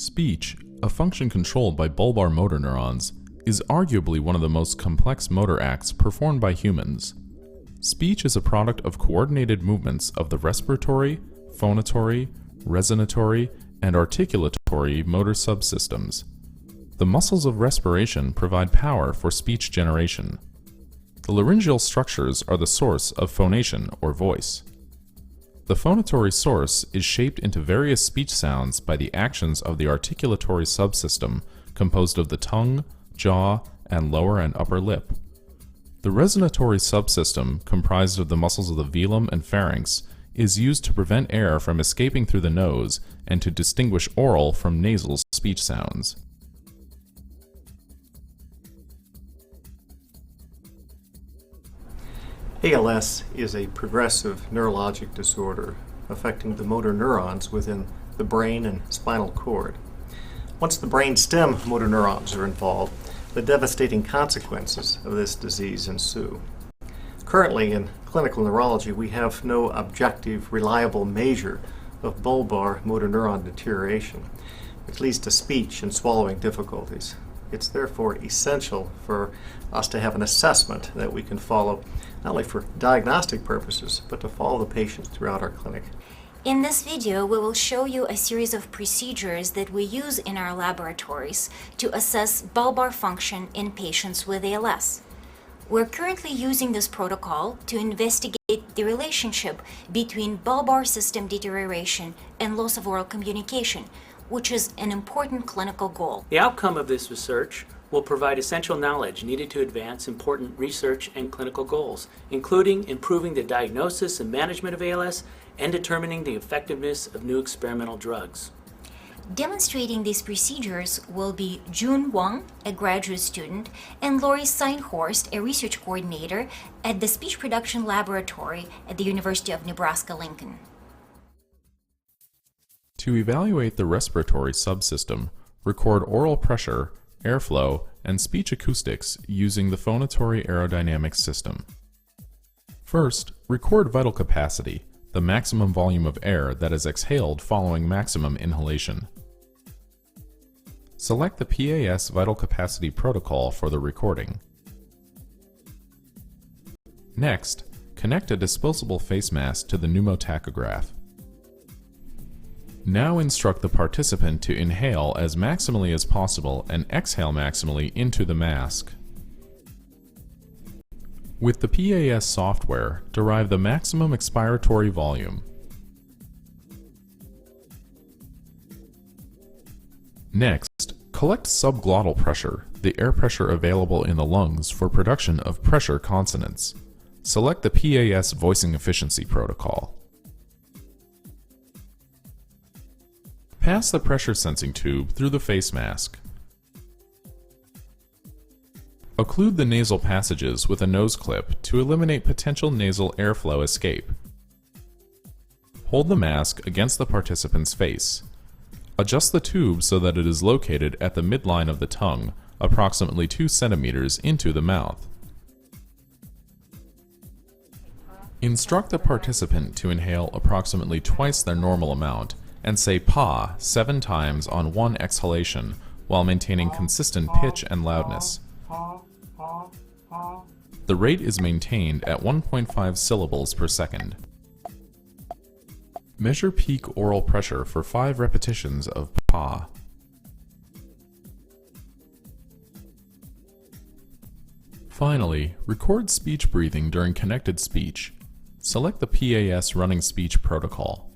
Speech, a function controlled by bulbar motor neurons, is arguably one of the most complex motor acts performed by humans. Speech is a product of coordinated movements of the respiratory, phonatory, resonatory, and articulatory motor subsystems. The muscles of respiration provide power for speech generation. The laryngeal structures are the source of phonation or voice. The phonatory source is shaped into various speech sounds by the actions of the articulatory subsystem composed of the tongue, jaw, and lower and upper lip. The resonatory subsystem, comprised of the muscles of the velum and pharynx, is used to prevent air from escaping through the nose and to distinguish oral from nasal speech sounds. ALS is a progressive neurologic disorder affecting the motor neurons within the brain and spinal cord. Once the brain stem motor neurons are involved, the devastating consequences of this disease ensue. Currently, in clinical neurology, we have no objective, reliable measure of bulbar motor neuron deterioration, which leads to speech and swallowing difficulties. It's therefore essential for us to have an assessment that we can follow, not only for diagnostic purposes, but to follow the patient throughout our clinic. In this video, we will show you a series of procedures that we use in our laboratories to assess bulbar function in patients with ALS. We're currently using this protocol to investigate the relationship between bulbar system deterioration and loss of oral communication, which is an important clinical goal. The outcome of this research will provide essential knowledge needed to advance important research and clinical goals, including improving the diagnosis and management of ALS and determining the effectiveness of new experimental drugs. Demonstrating these procedures will be Jun Wang, a graduate student, and Lori Seinhorst, a research coordinator at the Speech Production Laboratory at the University of Nebraska-Lincoln. To evaluate the respiratory subsystem, record oral pressure, airflow, and speech acoustics using the phonatory aerodynamics system. First, record vital capacity, the maximum volume of air that is exhaled following maximum inhalation. Select the PAS vital capacity protocol for the recording. Next, connect a disposable face mask to the pneumotachograph. Now instruct the participant to inhale as maximally as possible and exhale maximally into the mask. With the PAS software, derive the maximum expiratory volume. Next, collect subglottal pressure, the air pressure available in the lungs for production of pressure consonants. Select the PAS voicing efficiency protocol. Pass the pressure sensing tube through the face mask. Occlude the nasal passages with a nose clip to eliminate potential nasal airflow escape. Hold the mask against the participant's face. Adjust the tube so that it is located at the midline of the tongue, approximately 2 centimeters into the mouth. Instruct the participant to inhale approximately twice their normal amount and say "pa" 7 times on one exhalation while maintaining consistent pitch and loudness. The rate is maintained at 1.5 syllables per second. Measure peak oral pressure for 5 repetitions of "pa." Finally, record speech breathing during connected speech. Select the PAS running speech protocol.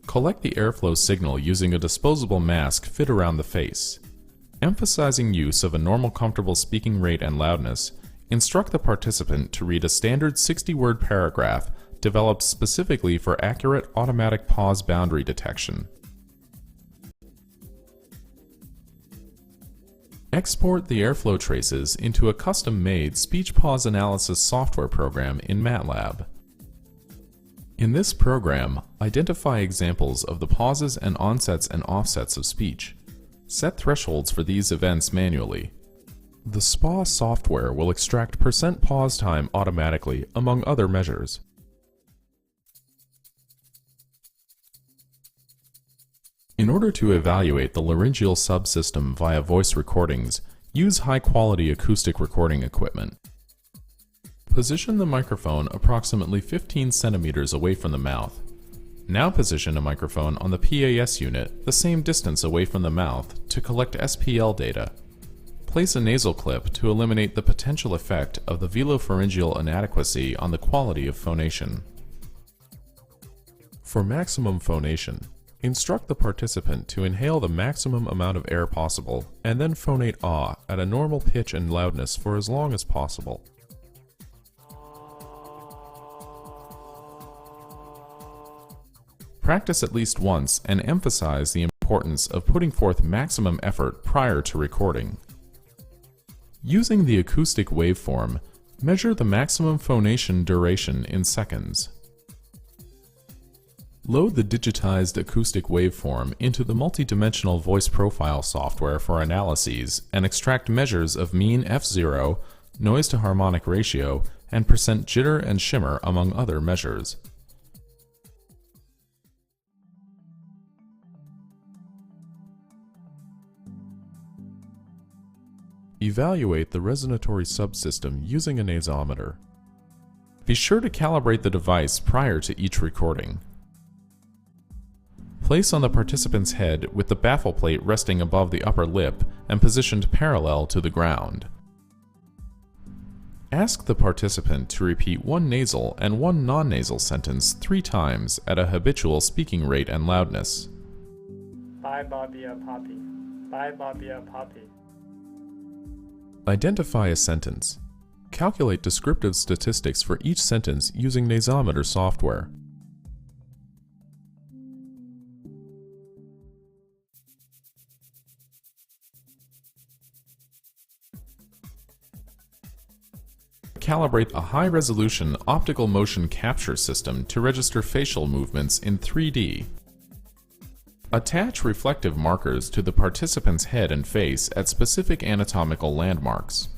Collect the airflow signal using a disposable mask fit around the face. Emphasizing use of a normal comfortable speaking rate and loudness, instruct the participant to read a standard 60-word paragraph developed specifically for accurate automatic pause boundary detection. Export the airflow traces into a custom-made speech pause analysis software program in MATLAB. In this program, identify examples of the pauses and onsets and offsets of speech. Set thresholds for these events manually. The SPA software will extract % pause time automatically, among other measures. In order to evaluate the laryngeal subsystem via voice recordings, use high-quality acoustic recording equipment. Position the microphone approximately 15 centimeters away from the mouth. Now position a microphone on the PAS unit the same distance away from the mouth to collect SPL data. Place a nasal clip to eliminate the potential effect of the velopharyngeal inadequacy on the quality of phonation. For maximum phonation, instruct the participant to inhale the maximum amount of air possible and then phonate ah at a normal pitch and loudness for as long as possible. Practice at least once and emphasize the importance of putting forth maximum effort prior to recording. Using the acoustic waveform, measure the maximum phonation duration in seconds. Load the digitized acoustic waveform into the multidimensional voice profile software for analyses and extract measures of mean F0, noise to harmonic ratio, and percent jitter and shimmer among other measures. Evaluate the resonatory subsystem using a nasometer. Be sure to calibrate the device prior to each recording. Place on the participant's head with the baffle plate resting above the upper lip and positioned parallel to the ground. Ask the participant to repeat one nasal and one non-nasal sentence 3 times at a habitual speaking rate and loudness. Bye, Bobby, a puppy. Bye, Bobby, a puppy. Identify a sentence. Calculate descriptive statistics for each sentence using nasometer software. Calibrate a high-resolution optical motion capture system to register facial movements in 3D. Attach reflective markers to the participant's head and face at specific anatomical landmarks.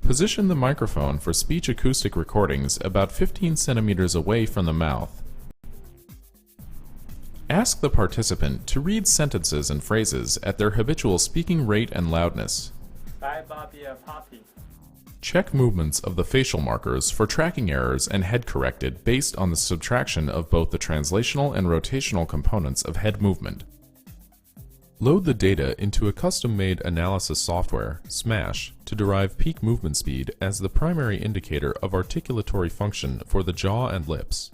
Position the microphone for speech acoustic recordings about 15 centimeters away from the mouth. Ask the participant to read sentences and phrases at their habitual speaking rate and loudness. Bye, Bobby, a puppy. Check movements of the facial markers for tracking errors and head corrected based on the subtraction of both the translational and rotational components of head movement. Load the data into a custom-made analysis software, SMASH, to derive peak movement speed as the primary indicator of articulatory function for the jaw and lips.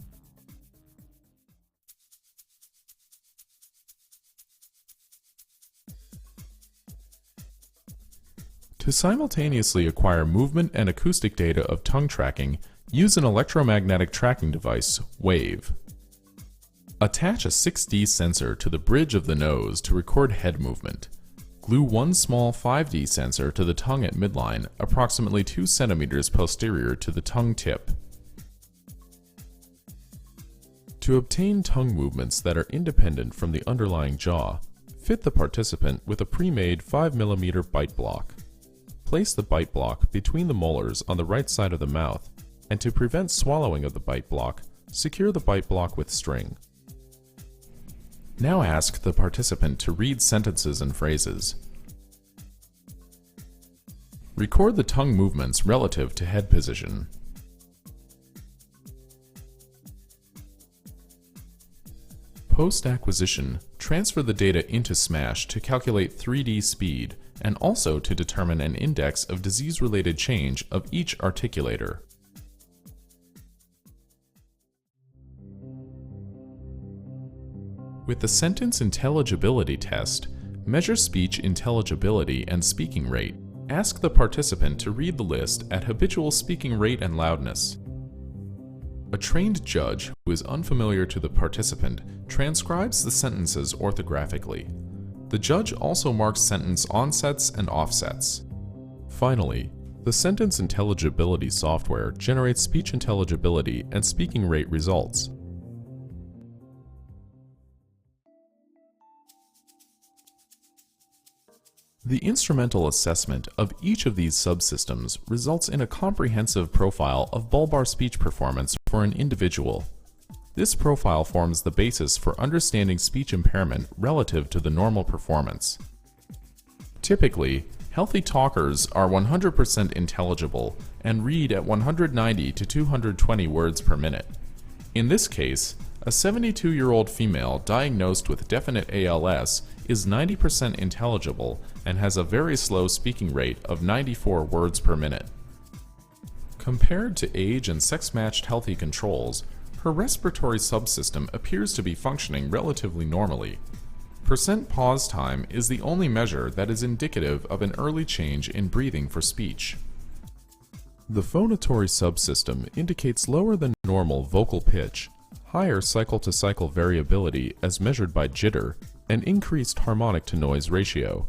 To simultaneously acquire movement and acoustic data of tongue tracking, use an electromagnetic tracking device, WAVE. Attach a 6D sensor to the bridge of the nose to record head movement. Glue one small 5D sensor to the tongue at midline, approximately 2 centimeters posterior to the tongue tip. To obtain tongue movements that are independent from the underlying jaw, fit the participant with a pre-made 5mm bite block. Place the bite block between the molars on the right side of the mouth, and to prevent swallowing of the bite block, secure the bite block with string. Now ask the participant to read sentences and phrases. Record the tongue movements relative to head position. Post-acquisition, transfer the data into SMASH to calculate 3D speed and also to determine an index of disease-related change of each articulator. With the sentence intelligibility test, measure speech intelligibility and speaking rate. Ask the participant to read the list at habitual speaking rate and loudness. A trained judge who is unfamiliar to the participant transcribes the sentences orthographically. The judge also marks sentence onsets and offsets. Finally, the sentence intelligibility software generates speech intelligibility and speaking rate results. The instrumental assessment of each of these subsystems results in a comprehensive profile of bulbar speech performance for an individual. This profile forms the basis for understanding speech impairment relative to the normal performance. Typically, healthy talkers are 100% intelligible and read at 190 to 220 words per minute. In this case, a 72-year-old female diagnosed with definite ALS is 90% intelligible and has a very slow speaking rate of 94 words per minute. Compared to age and sex-matched healthy controls, her respiratory subsystem appears to be functioning relatively normally. Percent pause time is the only measure that is indicative of an early change in breathing for speech. The phonatory subsystem indicates lower than normal vocal pitch, higher cycle-to-cycle variability as measured by jitter, and increased harmonic-to-noise ratio.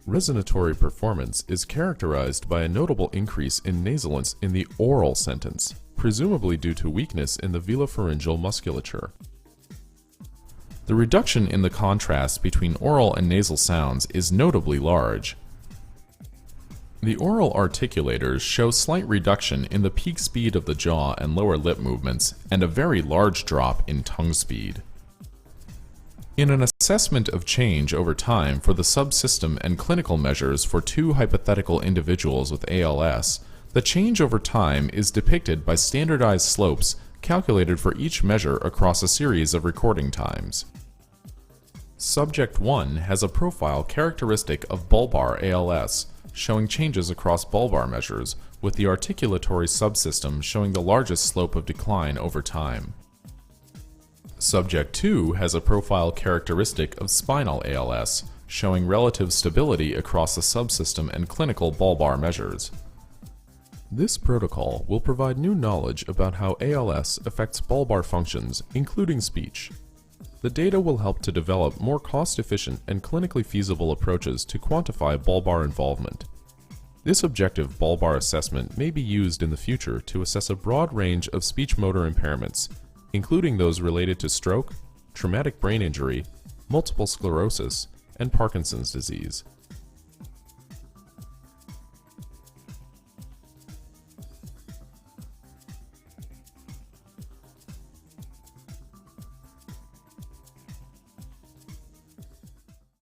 Resonatory performance is characterized by a notable increase in nasalence in the oral sentence, presumably due to weakness in the velopharyngeal musculature. The reduction in the contrast between oral and nasal sounds is notably large. The oral articulators show slight reduction in the peak speed of the jaw and lower lip movements, and a very large drop in tongue speed. In an assessment of change over time for the subsystem and clinical measures for two hypothetical individuals with ALS, the change over time is depicted by standardized slopes calculated for each measure across a series of recording times. Subject 1 has a profile characteristic of bulbar ALS, showing changes across bulbar measures, with the articulatory subsystem showing the largest slope of decline over time. Subject 2 has a profile characteristic of spinal ALS, showing relative stability across the subsystem and clinical bulbar measures. This protocol will provide new knowledge about how ALS affects bulbar functions, including speech. The data will help to develop more cost-efficient and clinically feasible approaches to quantify bulbar involvement. This objective bulbar assessment may be used in the future to assess a broad range of speech motor impairments, including those related to stroke, traumatic brain injury, multiple sclerosis, and Parkinson's disease.